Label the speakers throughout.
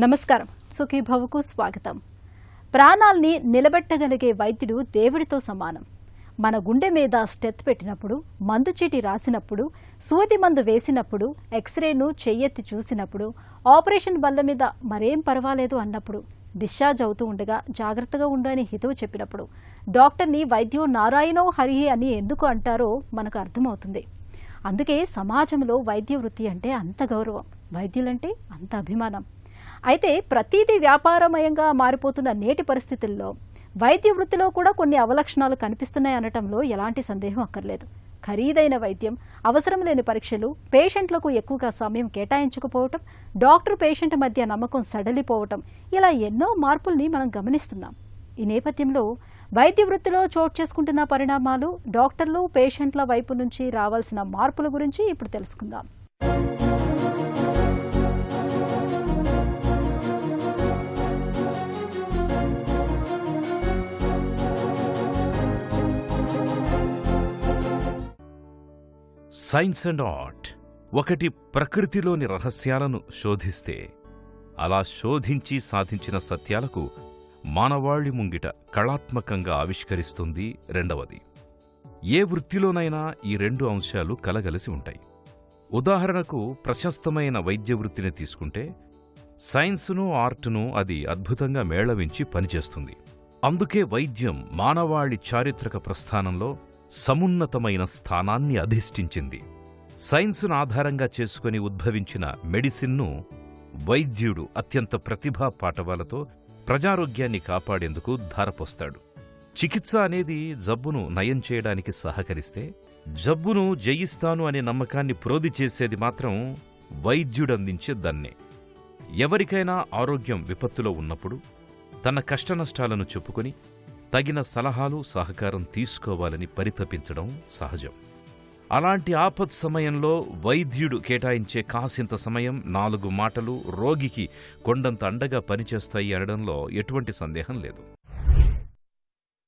Speaker 1: నమస్కారం. సుఖీభవకు స్వాగతం. ప్రాణాల్ని నిలబెట్టగలిగే వైద్యుడు దేవుడితో సమానం. మన గుండె మీద స్టెత్ పెట్టినప్పుడు, మందు చీటి రాసినప్పుడు, సూది మందు వేసినప్పుడు, ఎక్స్రేను చెయ్యెత్తి చూసినప్పుడు, ఆపరేషన్ బల్ల మీద మరేం పర్వాలేదు అన్నప్పుడు, డిశ్చార్జ్ అవుతూ ఉండగా జాగ్రత్తగా ఉండు అని హితవు చెప్పినప్పుడు, డాక్టర్ని వైద్యో నారాయణో హరిహి అని ఎందుకు అంటారో మనకు అర్థమవుతుంది. అందుకే సమాజంలో వైద్య వృత్తి అంటే అంత గౌరవం, వైద్యులంటే అంత అభిమానం. అయితే ప్రతిదీ వ్యాపారమయంగా మారిపోతున్న నేటి పరిస్థితుల్లో వైద్య వృత్తిలో కూడా కొన్ని అవలక్షణాలు కనిపిస్తున్నాయి అనటంలో ఎలాంటి సందేహం అక్కర్లేదు. ఖరీదైన వైద్యం, అవసరం లేని పరీక్షలు, పేషెంట్లకు ఎక్కువగా సమయం కేటాయించకపోవటం, డాక్టర్ పేషెంట్ మధ్య నమ్మకం సడలిపోవటం, ఇలా ఎన్నో మార్పుల్ని మనం గమనిస్తున్నాం. ఈ నేపథ్యంలో వైద్య వృత్తిలో చోటు చేసుకుంటున్న పరిణామాలు, డాక్టర్లు పేషెంట్ల వైపు నుంచి రావాల్సిన మార్పుల గురించి ఇప్పుడు తెలుసుకుందాం.
Speaker 2: సైన్స్ అండ్ ఆర్ట్ ఒకటి ప్రకృతిలోని రహస్యాలను శోధిస్తే, అలా శోధించి సాధించిన సత్యాలకు మానవాళి ముంగిట కళాత్మకంగా ఆవిష్కరిస్తుంది రెండవది. ఏ వృత్తిలోనైనా ఈ రెండు అంశాలు కలగలిసి ఉంటాయి. ఉదాహరణకు ప్రశస్తమైన వైద్య వృత్తిని తీసుకుంటే సైన్సును ఆర్టును అది అద్భుతంగా మేళవించి పనిచేస్తుంది. అందుకే వైద్యం మానవాళి చారిత్రక ప్రస్థానంలో సమున్నతమైన స్థానాన్ని అధిష్ఠించింది. సైన్సును ఆధారంగా చేసుకుని ఉద్భవించిన మెడిసిన్ను వైద్యుడు అత్యంత ప్రతిభా పాటవాలతో ప్రజారోగ్యాన్ని కాపాడేందుకు ధారపోస్తాడు. చికిత్స అనేది జబ్బును నయం చేయడానికి సహకరిస్తే, జబ్బును జయిస్తాను అనే నమ్మకాన్ని ప్రోది చేసేది మాత్రం వైద్యుడందించే దన్నే. ఎవరికైనా ఆరోగ్యం విపత్తులో ఉన్నప్పుడు తన కష్టనష్టాలను చెప్పుకొని తగిన సలహాలు, సహకారం తీసుకోవాలని పరితపించడం సహజం. అలాంటి ఆపత్ సమయంలో వైద్యుడు కేటాయించే కాసింత సమయం, 4 మాటలు రోగికి కొండంత అండగా పనిచేస్తాయి అనడంలో ఎటువంటి సందేహం లేదు.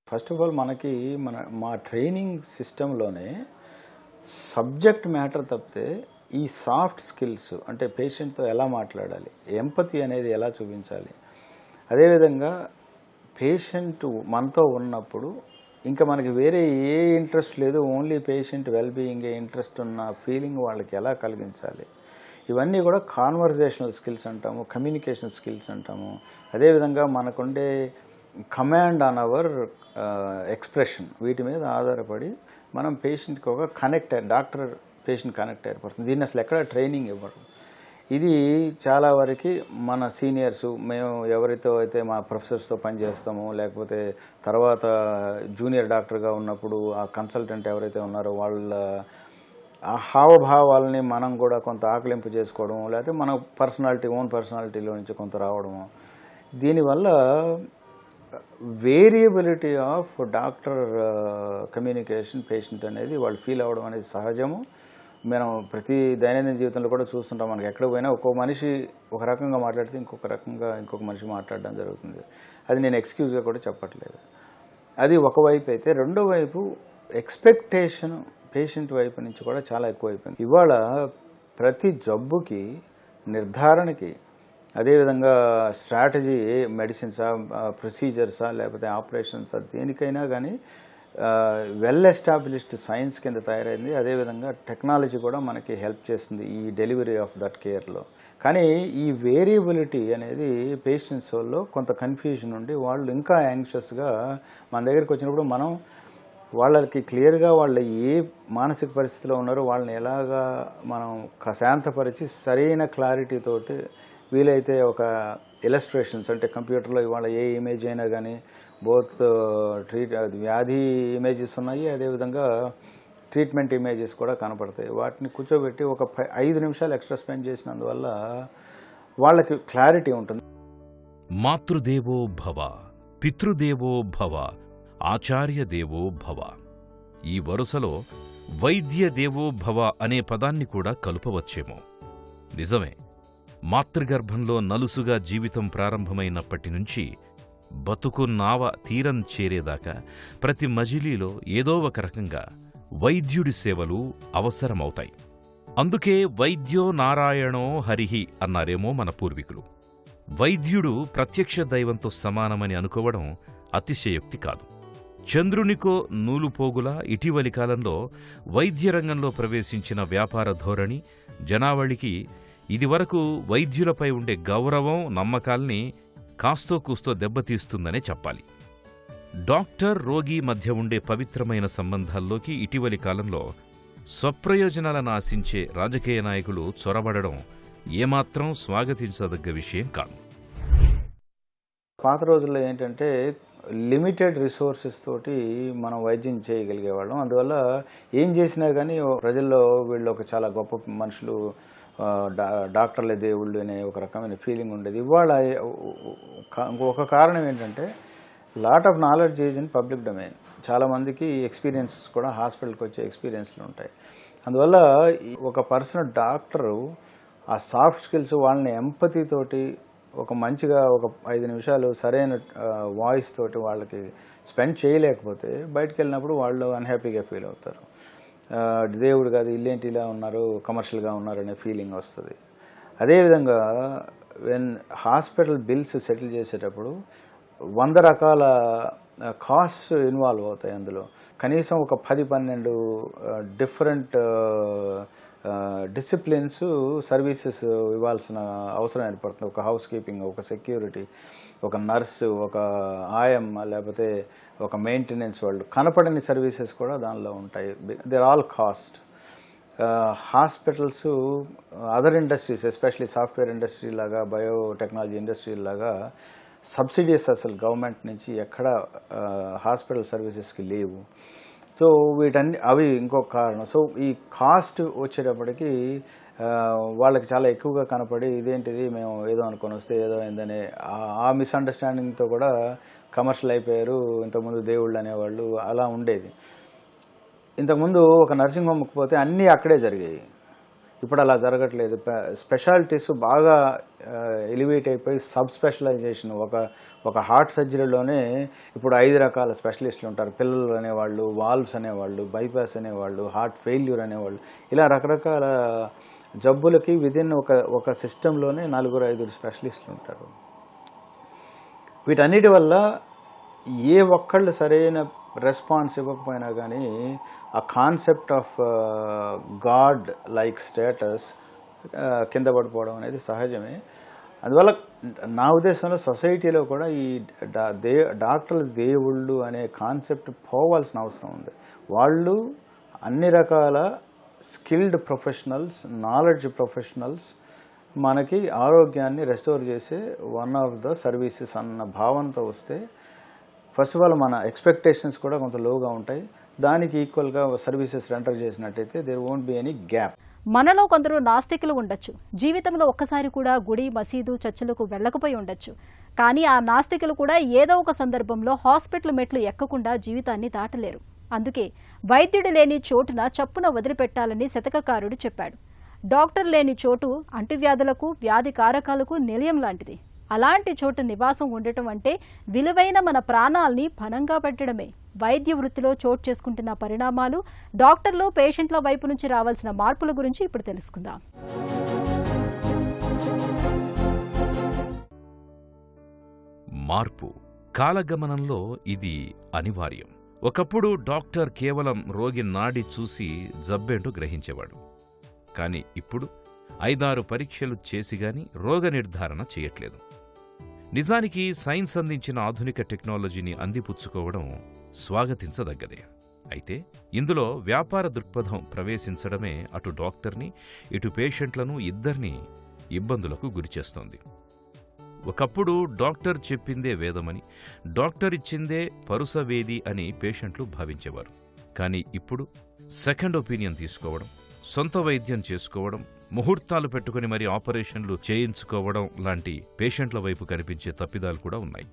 Speaker 3: ఫస్ట్ ఆఫ్ ఆల్ మనకి మా ట్రైనింగ్ సిస్టంలోనే సబ్జెక్ట్ మ్యాటర్ తప్పితే ఈ సాఫ్ట్ స్కిల్స్ అంటే పేషెంట్తో ఎలా మాట్లాడాలి, ఎంపతి అనేది ఎలా చూపించాలి, అదేవిధంగా పేషెంట్ మనతో ఉన్నప్పుడు ఇంకా మనకి వేరే ఏ ఇంట్రెస్ట్ లేదు, ఓన్లీ పేషెంట్ వెల్బీయింగే ఇంట్రెస్ట్ ఉన్న ఫీలింగ్ వాళ్ళకి ఎలా కలిగించాలి, ఇవన్నీ కూడా కాన్వర్జేషనల్ స్కిల్స్ అంటాము, కమ్యూనికేషన్ స్కిల్స్ అంటాము. అదేవిధంగా మనకుండే కమాండ్ ఆన్ అవర్ ఎక్స్ప్రెషన్, వీటి మీద ఆధారపడి మనం పేషెంట్కి ఒక డాక్టర్ పేషెంట్ కనెక్ట్ ఏర్పడుతుంది. దీన్ని అసలు ఎక్కడ ట్రైనింగ్ ఇవ్వరు. ఇది చాలా వరకు మన సీనియర్సు, మేము ఎవరితో అయితే మా ప్రొఫెసర్స్తో పనిచేస్తామో, లేకపోతే తర్వాత జూనియర్ డాక్టర్గా ఉన్నప్పుడు ఆ కన్సల్టెంట్ ఎవరైతే ఉన్నారో వాళ్ళ ఆ హావభావాలని మనం కూడా కొంత ఆకలింపు చేసుకోవడము, లేకపోతే మన ఓన్ పర్సనాలిటీలో నుంచి కొంత రావడము. దీనివల్ల variability of doctor communication patient అనేది వాళ్ళు ఫీల్ అవ్వడం అనేది సహజము. మనం ప్రతి దైనందిన జీవితంలో కూడా చూస్తుంటాం. మనకి ఎక్కడ పోయినా ఒక్కో మనిషి ఒక రకంగా మాట్లాడితే ఇంకొక మనిషి మాట్లాడడం జరుగుతుంది. అది నేను ఎక్స్క్యూజ్గా కూడా చెప్పట్లేదు. అది ఒకవైపు అయితే, రెండో వైపు ఎక్స్పెక్టేషన్ పేషెంట్ వైపు నుంచి కూడా చాలా ఎక్కువైపోయింది. ఇవాళ ప్రతి జబ్బుకి నిర్ధారణకి, అదేవిధంగా స్ట్రాటజీ, మెడిసిన్సా, ప్రొసీజర్సా, లేకపోతే ఆపరేషన్సా, దేనికైనా కానీ వెల్ ఎస్టాబ్లిష్డ్ సైన్స్ కింద తయారైంది. అదేవిధంగా టెక్నాలజీ కూడా మనకి హెల్ప్ చేస్తుంది ఈ డెలివరీ ఆఫ్ దట్ కేర్లో. కానీ ఈ వేరియబిలిటీ అనేది పేషెంట్స్లో కొంత కన్ఫ్యూజన్ ఉండి వాళ్ళు ఇంకా యాంగ్షియస్గా మన దగ్గరికి వచ్చినప్పుడు మనం వాళ్ళకి క్లియర్గా వాళ్ళ ఏ మానసిక పరిస్థితిలో ఉన్నారో వాళ్ళని ఎలాగా మనం శాంతపరిచి సరైన క్లారిటీతోటి వీలైతే ఒక ఇలస్ట్రేషన్స్ అంటే కంప్యూటర్లో ఇవాళ ఏ ఇమేజ్ అయినా కానీ బోత్ వ్యాధి ఇమేజెస్ ఉన్నాయి, అదేవిధంగా ట్రీట్మెంట్ ఇమేజెస్ కూడా కనపడతాయి. వాటిని కూర్చోబెట్టి ఒక 5 నిమిషాలు ఎక్స్ట్రా స్పెండ్ చేసినందువల్ల వాళ్ళకి క్లారిటీ ఉంటుంది.
Speaker 2: మాతృదేవో భవ, పితృదేవో భవ, ఆచార్య దేవో భవ. ఈ వరుసలో వైద్య దేవో భవ అనే పదాన్ని కూడా కలుపవచ్చేమో. నిజమే, మాతృగర్భంలో నలుసుగా జీవితం ప్రారంభమైనప్పటి నుంచి బతుకు నావ తీరం చేరేదాకా ప్రతి మజిలీలో ఏదో ఒక రకంగా వైద్యుడి సేవలు అవసరమవుతాయి. అందుకే వైద్యో నారాయణో హరిహి అన్నారేమో మన పూర్వీకులు. వైద్యుడు ప్రత్యక్ష దైవంతో సమానమని అనుకోవడం అతిశయోక్తి కాదు. చంద్రునికో నూలుపోగులా ఇటీవలి కాలంలో వైద్య రంగంలో ప్రవేశించిన వ్యాపార ధోరణి జనావళికి ఇదివరకు వైద్యులపై ఉండే గౌరవం, నమ్మకాల్ని కాస్తో కూస్తో దెబ్బతీస్తుందనే చెప్పాలి. డాక్టర్, రోగి మధ్య ఉండే పవిత్రమైన సంబంధాల్లోకి ఇటీవలి కాలంలో స్వప్రయోజనాలను ఆశించే రాజకీయ నాయకులు చొరబడడం ఏమాత్రం స్వాగతించదగ్గ విషయం కాదు.
Speaker 3: పాత రోజుల్లో ఏంటంటే లిమిటెడ్ రిసోర్సెస్ తోటి మనం వైద్యం చేయగలిగేవాళ్ళం. అందువల్ల ఏం చేసినా కానీ ప్రజల్లో వీళ్ళు ఒక చాలా గొప్ప మనుషులు, డాక్టర్లే దేవుళ్ళు అనే ఒక రకమైన ఫీలింగ్ ఉండేది. ఇవాళ ఒక కారణం ఏంటంటే lot of knowledge is in public domain. చాలామందికి ఎక్స్పీరియన్స్ కూడా హాస్పిటల్కి వచ్చే ఎక్స్పీరియన్స్లు ఉంటాయి. అందువల్ల ఒక పర్సనల్ డాక్టరు ఆ సాఫ్ట్ స్కిల్స్, వాళ్ళని ఎంపతి తోటి ఒక మంచిగా ఒక 5 నిమిషాలు సరైన వాయిస్ తోటి వాళ్ళకి స్పెండ్ చేయలేకపోతే బయటకు వెళ్ళినప్పుడు వాళ్ళు అన్హ్యాపీగా ఫీల్ అవుతారు. దేవుడు కాదు, ఇల్లేంటి ఇలా ఉన్నారు, కమర్షియల్గా ఉన్నారు అనే ఫీలింగ్ వస్తుంది. అదేవిధంగా హాస్పిటల్ బిల్స్ సెటిల్ చేసేటప్పుడు 100 రకాల కాస్ట్ ఇన్వాల్వ్ అవుతాయి. అందులో కనీసం ఒక 10-12 డిఫరెంట్ డిసిప్లిన్స్ సర్వీసెస్ ఇవ్వాల్సిన అవసరం ఏర్పడుతుంది. ఒక హౌస్ కీపింగ్, ఒక సెక్యూరిటీ, ఒక నర్సు, ఒక ఆయమ్మ, లేకపోతే ఒక మెయింటెనెన్స్ వాళ్ళు, కనపడని సర్వీసెస్ కూడా దానిలో ఉంటాయి. They are all cost. Hospitals, other industries, especially software industry లాగా, బయోటెక్నాలజీ ఇండస్ట్రీ లాగా సబ్సిడీస్ అసలు గవర్నమెంట్ నుంచి ఎక్కడ హాస్పిటల్ సర్వీసెస్కి లేవు. సో అవి ఇంకొక కారణం. సో ఈ కాస్ట్ వచ్చేటప్పటికి వాళ్ళకి చాలా ఎక్కువగా కనపడి ఇదేంటిది మేము ఏదో అనుకొని వస్తే ఏదో అయిందనే ఆ మిస్అండర్స్టాండింగ్తో కూడా కమర్షియల్ అయిపోయారు. ఇంతకుముందు దేవుళ్ళు అనేవాళ్ళు అలా ఉండేది. ఇంతకుముందు ఒక నర్సింగ్ హోమ్కి పోతే అన్నీ అక్కడే జరిగాయి. ఇప్పుడు అలా జరగట్లేదు. స్పెషాలిటీస్ బాగా ఎలివేట్ అయిపోయి సబ్ స్పెషలైజేషన్, ఒక హార్ట్ సర్జరీలోనే ఇప్పుడు 5 రకాల స్పెషలిస్టులు ఉంటారు. పిల్లలు అనేవాళ్ళు, వాల్వ్స్ అనేవాళ్ళు, బైపాస్ అనేవాళ్ళు, హార్ట్ ఫెయిల్యూర్ అనేవాళ్ళు, ఇలా రకరకాల జబ్బులకి విదిన్ ఒక సిస్టంలోనే 4-5 స్పెషలిస్టులు ఉంటారు. వీటన్నిటి వల్ల ఏ ఒక్కళ్ళు సరైన రెస్పాన్స్ ఇవ్వకపోయినా కానీ ఆ concept of God like status కింద పడిపోవడం అనేది సహజమే. అందువల్ల నా ఉద్దేశంలో సొసైటీలో కూడా ఈ డాక్టర్లు దేవుళ్ళు అనే కాన్సెప్ట్ పోవాల్సిన అవసరం ఉంది. వాళ్ళు అన్ని రకాల స్కిల్డ్ ప్రొఫెషనల్స్, నాలెడ్జ్ ప్రొఫెషనల్స్ మనకి ఆరోగ్యాన్ని రెస్టోర్ చేసే వన్ ఆఫ్ ద సర్వీసెస్ అన్న భావంతో వస్తే ఫస్ట్ ఆఫ్ ఆల్ మన ఎక్స్పెక్టేషన్స్ కూడా కొంత లోగా ఉంటాయి. దానికి ఈక్వల్గా సర్వీసెస్ రెండర్ చేసినట్టయితే there won't be any gap.
Speaker 1: మనలో కొందరు నాస్తికులు ఉండొచ్చు. జీవితంలో ఒక్కసారి కూడా గుడి, మసీదు, చర్చిలకు వెళ్లకపోయి ఉండొచ్చు. కానీ ఆ నాస్తికులు కూడా ఏదో ఒక సందర్భంలో హాస్పిటల్ మెట్లు ఎక్కకుండా జీవితాన్ని దాటలేరు. అందుకే వైద్యుడు లేని చోటున చప్పున వదిలిపెట్టాలని శతకకారుడు చెప్పాడు. డాక్టర్ లేని చోటు అంటువ్యాధులకు, వ్యాధి కారకాలకు నిలయం లాంటిది. అలాంటి చోటు నివాసం ఉండటం అంటే విలువైన మన ప్రాణాల్ని పణంగా పెట్టడమే. వైద్య వృత్తిలో చోటు చేసుకుంటున్న పరిణామాలు, డాక్టర్లు, పేషెంట్ల వైపు నుంచి రావాల్సిన మార్పుల గురించి ఇప్పుడు తెలుసుకుందాం.
Speaker 2: మార్పు కాలగమనంలో ఇది అనివార్యం. ఒకప్పుడు డాక్టర్ కేవలం రోగి నాడి చూసి జబ్బేంటో గ్రహించేవాడు. కానీ ఇప్పుడు 5-6 పరీక్షలు చేసిగాని రోగ నిర్ధారణ చేయట్లేదు. నిజానికి సైన్స్ అందించిన ఆధునిక టెక్నాలజీని అందిపుచ్చుకోవడం స్వాగతించదగ్గదే. అయితే ఇందులో వ్యాపార దృక్పథం ప్రవేశించడమే అటు డాక్టర్ని, ఇటు పేషెంట్లను ఇద్దరినీ ఇబ్బందులకు గురిచేస్తోంది. ఒకప్పుడు డాక్టర్ చెప్పిందే వేదమని, డాక్టర్ ఇచ్చిందే పరుసవేది అని పేషెంట్లు భావించేవారు. కానీ ఇప్పుడు సెకండ్ ఒపీనియన్ తీసుకోవడం, సొంత వైద్యం చేసుకోవడం, ముహూర్తాలు పెట్టుకుని మరి ఆపరేషన్లు చేయించుకోవడం లాంటి పేషెంట్ల వైపు కనిపించే తప్పిదాలు కూడా ఉన్నాయి.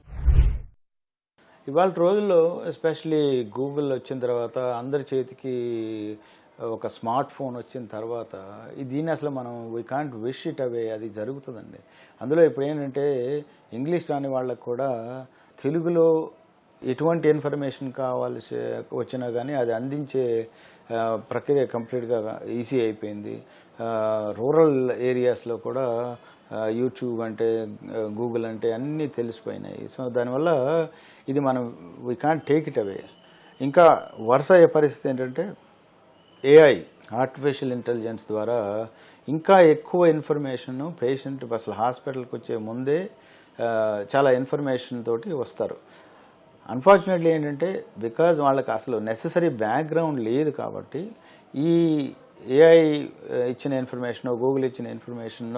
Speaker 3: ఇవాళ రోజుల్లో ఎస్పెషలీ గూగుల్ వచ్చిన తర్వాత, అందరి చేతికి ఒక స్మార్ట్ ఫోన్ వచ్చిన తర్వాత దీన్ని అసలు మనం we can't wish it away, అది జరుగుతుందండి. అందులో ఇప్పుడు ఏంటంటే ఇంగ్లీష్ రాని వాళ్ళకు కూడా తెలుగులో ఎటువంటి ఇన్ఫర్మేషన్ కావాల్సి వచ్చినా కానీ అది అందించే ప్రక్రియ కంప్లీట్గా ఈజీ అయిపోయింది. రూరల్ ఏరియాస్లో కూడా యూట్యూబ్ అంటే గూగుల్ అంటే అన్నీ తెలిసిపోయినాయి. సో దానివల్ల ఇది మనం we can't take it away. ఇంకా వరుస అయ్యే పరిస్థితి ఏంటంటే ఏఐ ఆర్టిఫిషియల్ ఇంటెలిజెన్స్ ద్వారా ఇంకా ఎక్కువ ఇన్ఫర్మేషన్ పేషెంట్ అసలు హాస్పిటల్కి వచ్చే ముందే చాలా ఇన్ఫర్మేషన్ తోటి వస్తారు. అన్ఫార్చునేట్లీ ఏంటంటే బికాజ్ వాళ్ళకి అసలు నెససరీ బ్యాక్గ్రౌండ్ లేదు కాబట్టి ఈ ఏఐ ఇచ్చిన ఇన్ఫర్మేషన్, గూగుల్ ఇచ్చిన ఇన్ఫర్మేషన్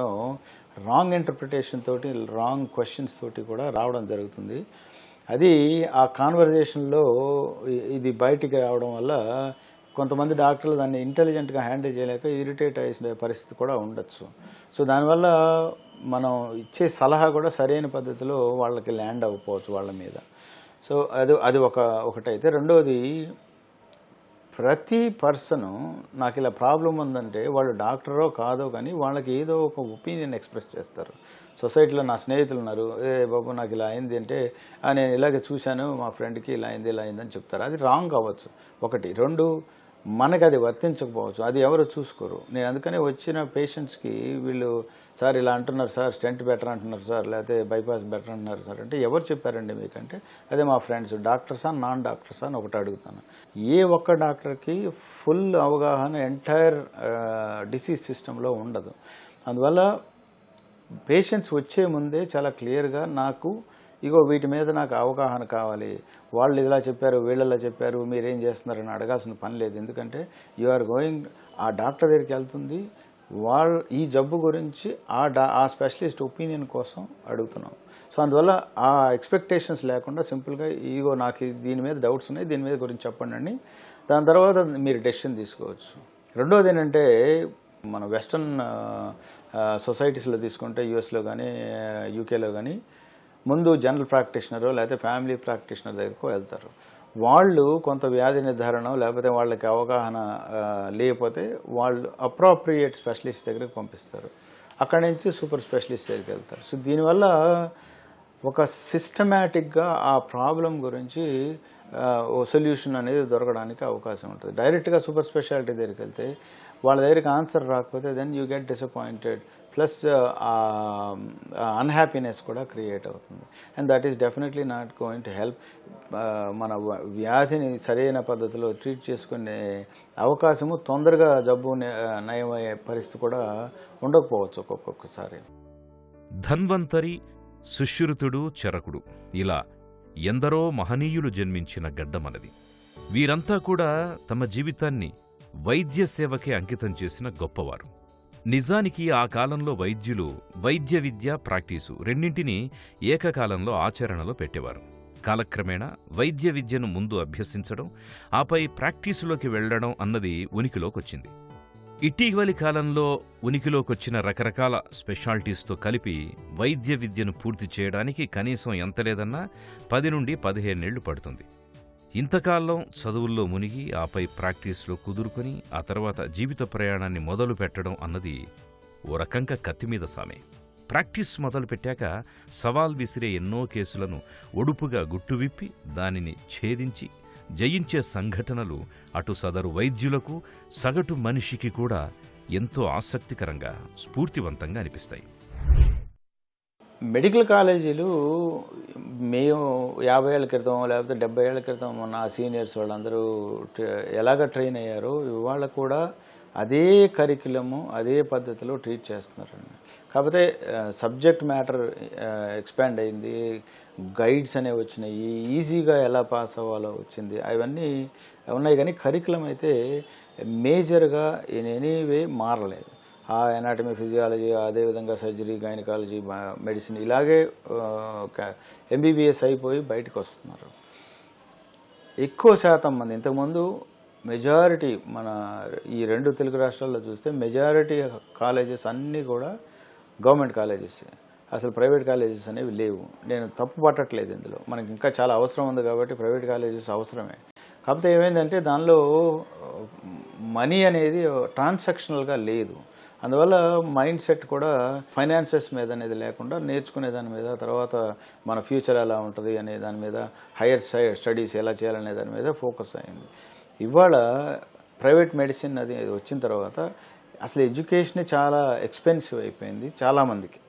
Speaker 3: రాంగ్ ఇంటర్ప్రిటేషన్ తోటి, రాంగ్ క్వశ్చన్స్ తోటి కూడా రావడం జరుగుతుంది. అది ఆ కాన్వర్జేషన్లో ఇది బయటికి రావడం వల్ల కొంతమంది డాక్టర్లు దాన్ని ఇంటెలిజెంట్గా హ్యాండిల్ చేయలేక ఇరిటేట్ అయ్యే పరిస్థితి కూడా ఉండొచ్చు. సో దానివల్ల మనం ఇచ్చే సలహా కూడా సరైన పద్ధతిలో వాళ్ళకి ల్యాండ్ అవ్వకపోవచ్చు వాళ్ళ మీద. సో అది ఒకటైతే, రెండోది ప్రతి పర్సను నాకు ఇలా ప్రాబ్లం ఉందంటే వాళ్ళు డాక్టరో కాదో కానీ వాళ్ళకి ఏదో ఒక ఒపీనియన్ ఎక్స్ప్రెస్ చేస్తారు. సొసైటీలో నా స్నేహితులు ఉన్నారు, బాబు నాకు ఇలా అయింది అంటే నేను ఇలాగే చూశాను, మా ఫ్రెండ్కి ఇలా అయిందని చెప్తారు. అది రాంగ్ అవ్వచ్చు ఒకటి. రెండు, మనకు అది వర్తించకపోవచ్చు, అది ఎవరు చూసుకోరు. నేను అందుకనే వచ్చిన పేషెంట్స్కి వీళ్ళు సార్ ఇలా అంటున్నారు సార్, స్టెంట్ బెటర్ అంటున్నారు సార్, లేకపోతే బైపాస్ బెటర్ అంటున్నారు సార్ అంటే ఎవరు చెప్పారండి మీకంటే అదే మా ఫ్రెండ్స్. డాక్టర్సా నాన్ డాక్టర్సా అని ఒకటి అడుగుతాను. ఏ ఒక్క డాక్టర్కి ఫుల్ అవగాహన ఎంటైర్ డిసీజ్ సిస్టంలో ఉండదు. అందువల్ల పేషెంట్స్ వచ్చే ముందే చాలా క్లియర్గా నాకు ఇగో వీటి మీద నాకు అవగాహన కావాలి, వాళ్ళు ఇలా చెప్పారు వీళ్ళలా చెప్పారు మీరేం చేస్తున్నారని అడగాల్సిన పని లేదు. ఎందుకంటే యు ఆర్ గోయింగ్, ఆ డాక్టర్ దగ్గరికి వెళ్తుంది వాళ్ళు ఈ జబ్బు గురించి ఆ స్పెషలిస్ట్ ఒపీనియన్ కోసం అడుగుతున్నాం. సో అందువల్ల ఆ ఎక్స్పెక్టేషన్స్ లేకుండా సింపుల్గా ఇగో నాకు దీని మీద డౌట్స్ ఉన్నాయి, దీని మీద గురించి చెప్పండి అని, దాని తర్వాత మీరు డెసిషన్ తీసుకోవచ్చు. రెండోది ఏంటంటే మన వెస్ట్రన్ సొసైటీస్లో తీసుకుంటే యూఎస్లో కానీ యూకేలో కానీ ముందు జనరల్ ప్రాక్టీషనర్ లేకపోతే ఫ్యామిలీ ప్రాక్టీషనర్ దగ్గరకు వెళ్తారు. వాళ్ళు కొంత వ్యాధి నిర్ధారణ లేకపోతే వాళ్ళకి అవగాహన లేకపోతే వాళ్ళు అప్రోప్రియేట్ స్పెషలిస్ట్ దగ్గరికి పంపిస్తారు. అక్కడి నుంచి సూపర్ స్పెషలిస్ట్ దగ్గరికి వెళ్తారు. సో దీనివల్ల ఒక సిస్టమేటిక్గా ఆ ప్రాబ్లం గురించి ఓ సొల్యూషన్ అనేది దొరకడానికి అవకాశం ఉంటుంది. డైరెక్ట్గా సూపర్ స్పెషాలిటీ దగ్గరికి వెళ్తే వాళ్ళ దగ్గరికి ఆన్సర్ రాకపోతే then you get disappointed, plus unhappiness కూడా క్రియేట్ అవుతుంది. And that is definitely not going to help. మన వ్యాధిని సరైన పద్ధతిలో ట్రీట్ చేసుకునే అవకాశము, తొందరగా జబ్బు నయమయ్యే పరిస్థితి కూడా ఉండకపోవచ్చు ఒక్కొక్కసారి.
Speaker 2: ధన్వంతరి, సుశ్రుతుడు, చరకుడు ఇలా ఎందరో మహనీయులు జన్మించిన గడ్డ మనది. వీరంతా కూడా తమ జీవితాన్ని వైద్య సేవకే అంకితం చేసిన గొప్పవారు. నిజానికి ఆ కాలంలో వైద్యులు వైద్య విద్య, ప్రాక్టీసు రెండింటినీ ఏకకాలంలో ఆచరణలో పెట్టేవారు. కాలక్రమేణా వైద్య విద్యను ముందు అభ్యసించడం, ఆపై ప్రాక్టీసులోకి వెళ్లడం అన్నది ఉనికిలోకొచ్చింది. ఇటీవలి కాలంలో ఉనికిలోకొచ్చిన రకరకాల స్పెషాలిటీస్తో కలిపి వైద్య విద్యను పూర్తి చేయడానికి కనీసం ఎంత లేదన్నా 10 నుండి 15 ఏళ్లు పడుతుంది. ఇంతకాలం చదువుల్లో మునిగి ఆపై ప్రాక్టీస్లో కుదురుకొని ఆ తర్వాత జీవిత ప్రయాణాన్ని మొదలు పెట్టడం అన్నది ఓ రకంగా కత్తిమీద సామే. ప్రాక్టీస్ మొదలుపెట్టాక సవాల్ విసిరే ఎన్నో కేసులను ఒడుపుగా గుట్టువిప్పి దానిని ఛేదించి జయించే సంఘటనలు అటు సదరు వైద్యులకు, సగటు మనిషికి కూడా ఎంతో ఆసక్తికరంగా, స్ఫూర్తివంతంగా అనిపిస్తాయి.
Speaker 3: మెడికల్ కాలేజీలు మేము 50 ఏళ్ల క్రితం లేకపోతే 70 ఏళ్ల క్రితం మన సీనియర్స్ వాళ్ళందరూ ఎలాగ ట్రైన్ అయ్యారో ఇవాళ కూడా అదే కరిక్యులము అదే పద్ధతిలో ట్రీట్ చేస్తున్నారండి. కాకపోతే సబ్జెక్ట్ మ్యాటర్ ఎక్స్పాండ్ అయింది, గైడ్స్ అనేవి వచ్చినాయి, ఈజీగా ఎలా పాస్ అవ్వాలో వచ్చింది, అవన్నీ ఉన్నాయి. కానీ కరిక్యులం అయితే మేజర్గా ఇన్ ఎనీ వే మారలేదు. ఆ ఎనాటమీ, ఫిజియాలజీ, అదేవిధంగా సర్జరీ, గైనకాలజీ, మెడిసిన్ ఇలాగే ఎంబీబీఎస్ అయిపోయి బయటకు వస్తున్నారు. ఎక్కువ శాతం మంది ఇంతకుముందు మెజారిటీ మన ఈ 2 తెలుగు రాష్ట్రాల్లో చూస్తే మెజారిటీ కాలేజెస్ అన్నీ కూడా గవర్నమెంట్ కాలేజెస్, అసలు ప్రైవేట్ కాలేజెస్ అనేవి లేవు. నేను తప్పు పట్టట్లేదు, ఇందులో మనకి ఇంకా చాలా అవసరం ఉంది కాబట్టి ప్రైవేట్ కాలేజెస్ అవసరమే. కాకపోతే ఏమైందంటే దానిలో మనీ అనేది ట్రాన్సాక్షనల్గా లేదు. అందువల్ల మైండ్ సెట్ కూడా ఫైనాన్సెస్ మీద అనేది లేకుండా నేర్చుకునే దాని మీద, తర్వాత మన ఫ్యూచర్ ఎలా ఉంటుంది అనే దాని మీద, హైయర్ స్టడీస్ ఎలా చేయాలనే దాని మీద ఫోకస్ అయింది. ఇవాళ ప్రైవేట్ మెడిసిన్ అది వచ్చిన తర్వాత అసలు ఎడ్యుకేషనే చాలా ఎక్స్పెన్సివ్ అయిపోయింది చాలామందికి.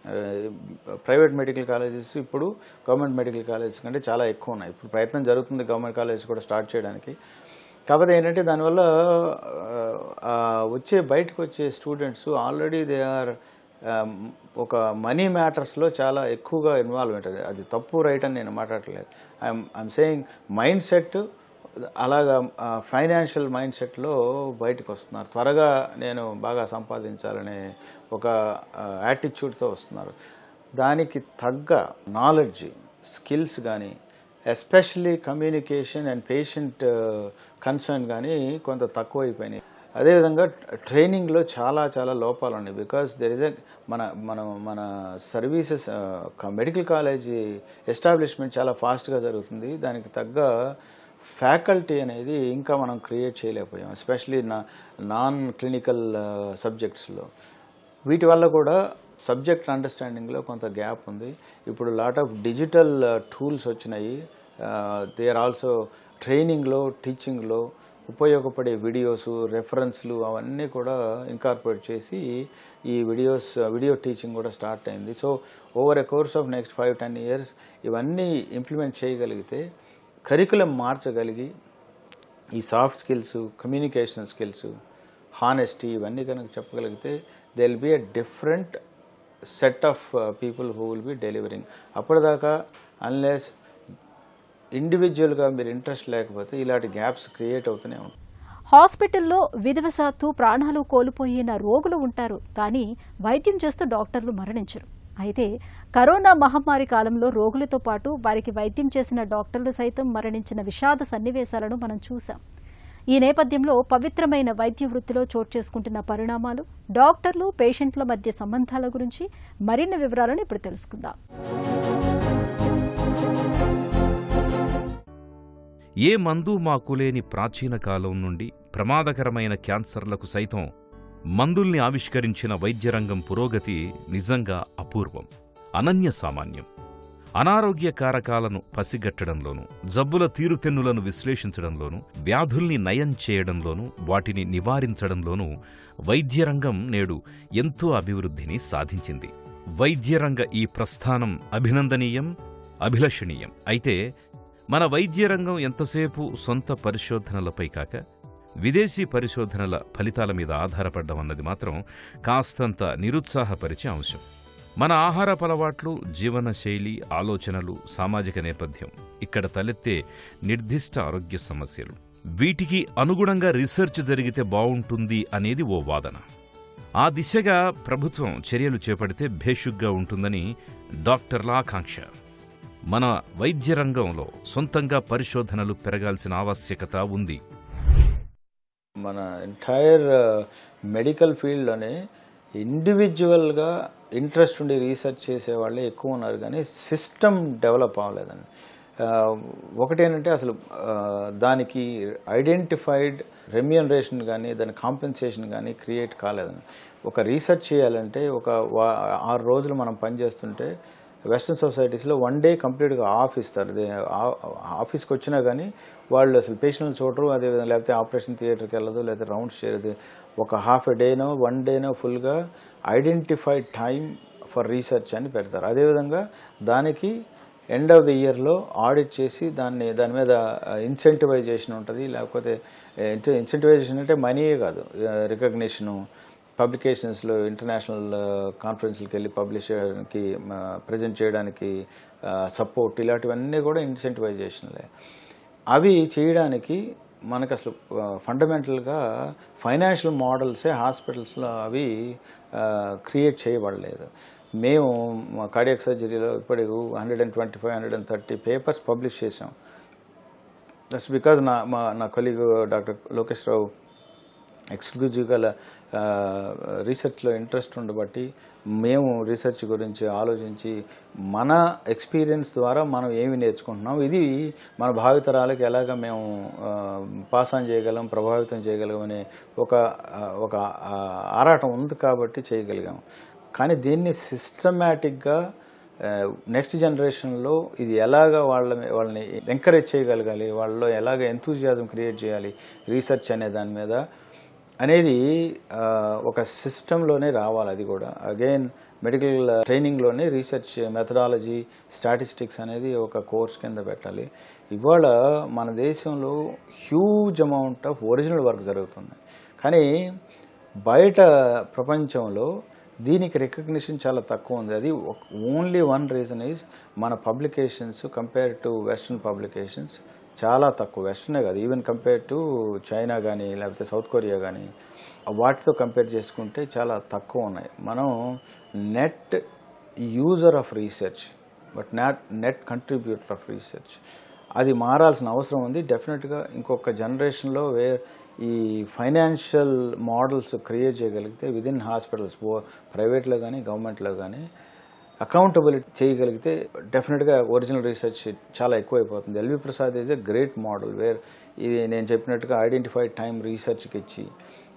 Speaker 3: ప్రైవేట్ మెడికల్ కాలేజెస్ ఇప్పుడు గవర్నమెంట్ మెడికల్ కాలేజెస్ కంటే చాలా ఎక్కువ ఉన్నాయి. ఇప్పుడు ప్రయత్నం జరుగుతుంది గవర్నమెంట్ కాలేజ్ కూడా స్టార్ట్ చేయడానికి. కాకపోతే ఏంటంటే దానివల్ల బయటకు వచ్చే స్టూడెంట్స్ ఆల్రెడీ దే ఆర్ ఒక మనీ మ్యాటర్స్లో చాలా ఎక్కువగా ఇన్వాల్వ్ ఉంటుంది. అది తప్పు రైట్ అని నేను మాట్లాడట్లేదు. ఐఎమ్ సేయింగ్ మైండ్ సెట్ అలాగా ఫైనాన్షియల్ మైండ్ సెట్లో బయటకు వస్తున్నారు. త్వరగా నేను బాగా సంపాదించాలనే ఒక యాటిట్యూడ్తో వస్తున్నారు. దానికి తగ్గ నాలెడ్జ్, స్కిల్స్ కానీ, especially communication and patient concern కానీ కొంత తక్కువైపోయినాయి. అదేవిధంగా ట్రైనింగ్లో చాలా చాలా లోపాలు ఉన్నాయి. బికాస్ దెర్ ఇస్ మన సర్వీసెస్ మెడికల్ కాలేజీ ఎస్టాబ్లిష్మెంట్ చాలా ఫాస్ట్గా జరుగుతుంది. దానికి తగ్గ ఫ్యాకల్టీ అనేది ఇంకా మనం క్రియేట్ చేయలేకపోయాం, ఎస్పెషలీ నాన్ క్లినికల్ సబ్జెక్ట్స్లో. వీటి వల్ల కూడా సబ్జెక్ట్ అండర్స్టాండింగ్లో కొంత గ్యాప్ ఉంది. ఇప్పుడు లాట్ ఆఫ్ డిజిటల్ టూల్స్ వచ్చినాయి. దే ఆర్ ఆల్సో ట్రైనింగ్లో, టీచింగ్లో ఉపయోగపడే వీడియోస్, రెఫరెన్స్లు అవన్నీ కూడా ఇన్కార్పొరేట్ చేసి ఈ వీడియో టీచింగ్ కూడా స్టార్ట్ అయింది. So over a course of next 5-10 years ఇవన్నీ ఇంప్లిమెంట్ చేయగలిగితే, కరికులం మార్చగలిగి ఈ soft skills, communication skills, honesty ఇవన్నీ కనుక చెప్పగలిగితే they will be a different set of people who will be delivering. అప్పటిదాకా అన్లెస్ ఇండివిజువల్గా మీరు ఇంట్రెస్ట్ లేకపోతే ఇలాంటి గ్యాప్స్ క్రియేట్ అవుతూనే ఉంటాయి.
Speaker 1: హాస్పిటల్లో విధివశాత్తు ప్రాణాలు కోల్పోయిన రోగులు ఉంటారు, కానీ వైద్యం చేస్తూ డాక్టర్లు మరణించరు. అయితే కరోనా మహమ్మారి కాలంలో రోగులతో పాటు వారికి వైద్యం చేసిన డాక్టర్లు సైతం మరణించిన విషాద సన్నివేశాలను మనం చూసాం. ఈ నేపథ్యంలో పవిత్రమైన వైద్య వృత్తిలో చోటు చేసుకుంటున్న పరిణామాలు, డాక్టర్లు, పేషెంట్ల మధ్య సంబంధాల గురించి మరిన్ని వివరాలను ఇప్పుడు తెలుసుకుందాం.
Speaker 2: ఏ మందు మాకులేని ప్రాచీన కాలం నుండి ప్రమాదకరమైన క్యాన్సర్లకు సైతం మందుల్ని ఆవిష్కరించిన వైద్యరంగం పురోగతి నిజంగా అపూర్వం, అనన్య సామాన్యం. అనారోగ్య కారకాలను పసిగట్టడంలోనూ, జబ్బుల తీరుతెన్నులను విశ్లేషించడంలోనూ, వ్యాధుల్ని నయం చేయడంలోనూ, వాటిని నివారించడంలోనూ వైద్యరంగం నేడు ఎంతో అభివృద్ధిని సాధించింది. వైద్యరంగ ఈ ప్రస్థానం అభినందనీయం, అభిలషణీయం. అయితే మన వైద్యరంగం ఎంతసేపు సొంత పరిశోధనలపై కాక విదేశీ పరిశోధనల ఫలితాల మీద ఆధారపడ్డం అన్నది మాత్రం కాస్తంత నిరుత్సాహపరిచే అంశం. మన ఆహారపు అలవాట్లు, జీవనశైలి, ఆలోచనలు, సామాజిక నేపథ్యం, ఇక్కడ తలెత్తే నిర్దిష్ట ఆరోగ్య సమస్యలు, వీటికి అనుగుణంగా రీసెర్చ్ జరిగితే బావుంటుంది అనేది ఓ వాదన. ఆ దిశగా ప్రభుత్వం చర్యలు చేపడితే భేషుగ్గా ఉంటుందని డాక్టర్ల ఆకాంక్ష. మన వైద్యరంగంలో సొంతంగా పరిశోధనలు పెరగాల్సిన ఆవశ్యకత ఉంది.
Speaker 3: మన ఎంటైర్ మెడికల్ ఫీల్డ్లోనే ఇండివిజువల్గా ఇంట్రెస్ట్ ఉండి రీసెర్చ్ చేసే వాళ్ళే ఎక్కువ ఉన్నారు, కానీ సిస్టమ్ డెవలప్ అవ్వలేదండి. ఒకటేంటంటే అసలు దానికి ఐడెంటిఫైడ్ రెమ్యూనరేషన్ కానీ, దాని కాంపెన్సేషన్ కానీ క్రియేట్ కాలేదని. ఒక రీసెర్చ్ చేయాలంటే ఒక 6 రోజులు మనం పనిచేస్తుంటే వెస్ట్రన్ సొసైటీస్లో 1 day కంప్లీట్గా ఆఫ్ ఇస్తారు. ఆఫీస్కి వచ్చినా కానీ వాళ్ళు అసలు పేషెంట్ని చూడరు, అదేవిధంగా లేకపోతే ఆపరేషన్ థియేటర్కి వెళ్ళదు, లేకపోతే రౌండ్స్ చేయదు. ఒక ½ a day 1 day ఫుల్గా ఐడెంటిఫైడ్ టైమ్ ఫర్ రీసెర్చ్ అని పెడతారు. అదేవిధంగా దానికి ఎండ్ ఆఫ్ ది ఇయర్లో ఆడిట్ చేసి దాని మీద ఇన్సెంటివైజేషన్ ఉంటుంది. లేకపోతే ఇన్సెంటివైజేషన్ అంటే మనీయే కాదు, రికగ్నిషను, పబ్లికేషన్స్లో ఇంటర్నేషనల్ కాన్ఫరెన్స్కి వెళ్ళి పబ్లిష్ చేయడానికి, ప్రజెంట్ చేయడానికి సపోర్ట్, ఇలాంటివన్నీ కూడా ఇన్సెంటివైజేషన్లే. అవి చేయడానికి మనకు అసలు ఫండమెంటల్గా ఫైనాన్షియల్ మోడల్సే హాస్పిటల్స్లో అవి క్రియేట్ చేయబడలేదు. మేము మా కార్డియాక్ సర్జరీలో ఇప్పటికి 125-130 పేపర్స్ పబ్లిష్ చేసాం. దట్స్ బికాజ్ నా కొలీగ్ డాక్టర్ లోకేష్ రావు ఎక్స్క్లూజివ్గా రీసెర్చ్లో ఇంట్రెస్ట్ ఉండబట్టి మేము రీసెర్చ్ గురించి ఆలోచించి మన ఎక్స్పీరియన్స్ ద్వారా మనం ఏమి నేర్చుకుంటున్నాం, ఇది మన భావితరాలకు ఎలాగ మేము పాస్ ఆన్ చేయగలం, ప్రభావితం చేయగలం అనే ఒక ఆరాటం ఉంది కాబట్టి చేయగలిగాం. కానీ దీన్ని సిస్టమేటిక్గా నెక్స్ట్ జనరేషన్లో ఇది ఎలాగ వాళ్ళని ఎంకరేజ్ చేయగలగాలి, వాళ్ళలో ఎలాగ ఎంతూజియాజం క్రియేట్ చేయాలి రీసెర్చ్ అనే దాని మీద అనేది ఒక సిస్టంలోనే రావాలి. అది కూడా అగైన్ మెడికల్ ట్రైనింగ్లోనే రీసెర్చ్ మెథడాలజీ స్టాటిస్టిక్స్ అనేది ఒక కోర్స్ కింద పెట్టాలి. ఇవాళ మన దేశంలో huge amount of original work జరుగుతుంది, కానీ బయట ప్రపంచంలో దీనికి రికగ్నిషన్ చాలా తక్కువ ఉంది. అది ఓన్లీ వన్ రీజన్ ఈజ్ మన publications compare to western publications చాలా తక్కువ. వెస్ట్రనే కాదు, ఈవెన్ కంపేర్ టు చైనా కానీ లేకపోతే సౌత్ కొరియా కానీ వాటితో కంపేర్ చేసుకుంటే చాలా తక్కువ ఉన్నాయి. మనం net user of research but net contributor of research, అది మారాల్సిన అవసరం ఉంది. డెఫినెట్గా ఇంకొక జనరేషన్లో ఈ ఫైనాన్షియల్ మోడల్స్ క్రియేట్ చేయగలిగితే విదిన్ హాస్పిటల్స్ ప్రైవేట్లో కానీ గవర్నమెంట్లో కానీ అకౌంటబిలిటీ చేయగలిగితే డెఫినెట్గా ఒరిజినల్ రీసెర్చ్ చాలా ఎక్కువైపోతుంది. L V Prasad is a great model where ఇది నేను చెప్పినట్టుగా ఐడెంటిఫైడ్ టైం రీసెర్చ్కి ఇచ్చి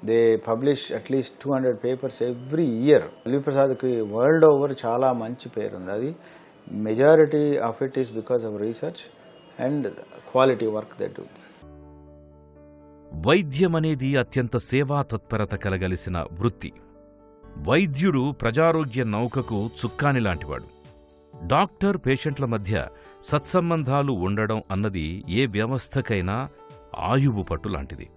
Speaker 3: they publish at least 200 papers every year. L V ప్రసాద్కి వరల్డ్ ఓవర్ చాలా మంచి పేరు ఉంది. అది majority of it is because of research and quality work they do.
Speaker 2: వైద్యం అనేది అత్యంత సేవా తత్పరత కలగలిసిన వృత్తి. వైద్యుడు ప్రజారోగ్య నౌకకు చుక్కాని లాంటివాడు. డాక్టర్ పేషెంట్ల మధ్య సత్సంబంధాలు ఉండడం అన్నది ఏ వ్యవస్థకైనా ఆయువు పట్టు లాంటిది.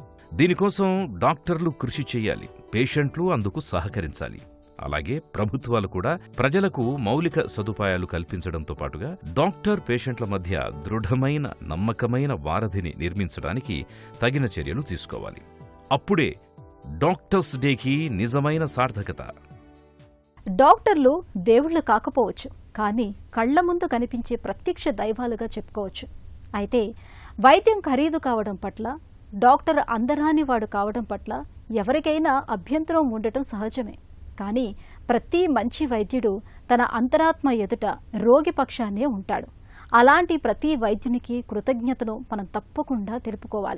Speaker 2: దీనికోసం డాక్టర్లు కృషి చెయ్యాలి, పేషెంట్లు అందుకు సహకరించాలి. అలాగే ప్రభుత్వాలు కూడా ప్రజలకు మౌలిక సదుపాయాలు కల్పించడంతో పాటుగా డాక్టర్ పేషెంట్ల మధ్య దృఢమైన నమ్మకమైన వారధిని నిర్మించడానికి తగిన చర్యలు తీసుకోవాలి. అప్పుడే డాక్టర్స్ డేకి నిజమైన సార్థకత.
Speaker 1: డాక్టర్లు దేవుళ్ళు కాకపోవచ్చు, కానీ కళ్ల ముందు కనిపించే ప్రత్యక్ష దైవాలుగా చెప్పుకోవచ్చు. అయితే వైద్యం ఖరీదు కావడం పట్ల, డాక్టర్ అందరాని వాడు కావడం పట్ల ఎవరికైనా అభ్యంతరం ఉండటం సహజమే. కానీ ప్రతి మంచి వైద్యుడు తన అంతరాత్మ ఎదుట రోగి పక్షాన్నే ఉంటాడు. అలాంటి ప్రతి వైద్యునికి కృతజ్ఞతను మనం తప్పకుండా తెలుపుకోవాలి.